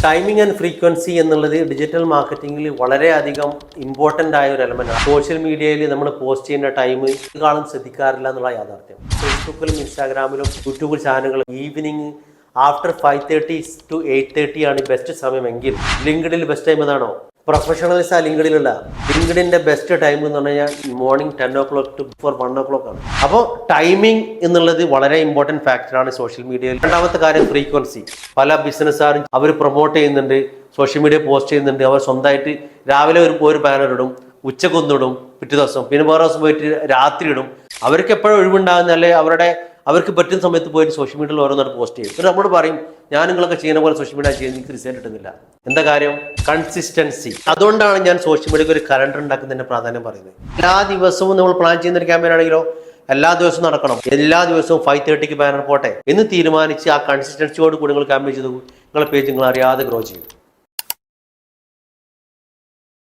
Timing and frequency എന്നുള്ളത് digital മാർക്കറ്റിംഗിൽ വളരെയധികം important ആയ ഒരു എലമെന്റ് ആണ്. സോഷ്യൽ മീഡിയയിൽ നമ്മൾ പോസ്റ്റ് ചെയ്യുന്ന ടൈം കാലം ശ്രദ്ധിക്കാറില്ല എന്നുള്ള യാഥാർത്ഥ്യം. ഫേസ്ബുക്കിലും ഇൻസ്റ്റാഗ്രാമിലും യൂട്യൂബ് ചാനലുകളും ഈവനിങ് ആഫ്റ്റർ 5:30 to 8:30 ആണ് ബെസ്റ്റ് സമയമെങ്കിൽ ലിങ്ക്ഡിനിൽ ബെസ്റ്റ് ടൈം ഏതാണോ? പ്രൊഫഷണൽസ് ആ ലിങ്ക്ഡിനുള്ള ലിങ്ക്ഡിൻ്റെ ബെസ്റ്റ് ടൈം എന്ന് പറഞ്ഞു കഴിഞ്ഞാൽ morning 10 o'clock to before 1 o'clock ആണ്. അപ്പോൾ ടൈമിംഗ് എന്നുള്ളത് വളരെ ഇമ്പോർട്ടൻറ്റ് ഫാക്ടറാണ് സോഷ്യൽ മീഡിയയിൽ. രണ്ടാമത്തെ കാര്യം ഫ്രീക്വൻസി. പല ബിസിനസ്സുകാരും അവർ പ്രൊമോട്ട് ചെയ്യുന്നുണ്ട്, സോഷ്യൽ മീഡിയ പോസ്റ്റ് ചെയ്യുന്നുണ്ട്. അവർ സ്വന്തമായിട്ട് രാവിലെ ഒരു ബാനർ ഇടും, ഉച്ചക്കൊന്നിടും, പിറ്റേ ദിവസം പിന്നെ വേറെ ദിവസം പോയിട്ട് രാത്രി ഇടും. അവർക്ക് എപ്പോഴും ഒഴിവുണ്ടാകുന്നല്ലേ അവർക്ക് പറ്റുന്ന സമയത്ത് പോയിട്ട് സോഷ്യൽ മീഡിയയിൽ ഓരോന്നായിട്ട് പോസ്റ്റ് ചെയ്യും. പിന്നെ നമ്മോട് പറയും, ഞാൻ നിങ്ങളൊക്കെ ചെയ്യുന്ന പോലെ സോഷ്യൽ മീഡിയ ചെയ്യുന്ന എനിക്ക് റിസൾട്ട് കിട്ടുന്നില്ല. എന്താ കാര്യം? കൺസിസ്റ്റൻസി. അതുകൊണ്ടാണ് ഞാൻ സോഷ്യൽ മീഡിയക്ക് ഒരു കലണ്ടർ ഉണ്ടാക്കുന്നതിന്റെ പ്രാധാന്യം പറയുന്നത്. എല്ലാ ദിവസവും നമ്മൾ പ്ലാൻ ചെയ്യുന്ന ഒരു ക്യാമ്പയിൻ ആണെങ്കിലോ എല്ലാ ദിവസവും നടക്കണം. എല്ലാ ദിവസവും 5:30 ബാനർ പോട്ടെ എന്ന് തീരുമാനിച്ച് ആ കൺസിസ്റ്റൻസിയോട് കൂടി നിങ്ങൾ ക്യാമ്പയിൻ ചെയ്തു നിങ്ങളെ പേജ് നിങ്ങൾ അറിയാതെ ഗ്രോ ചെയ്യും.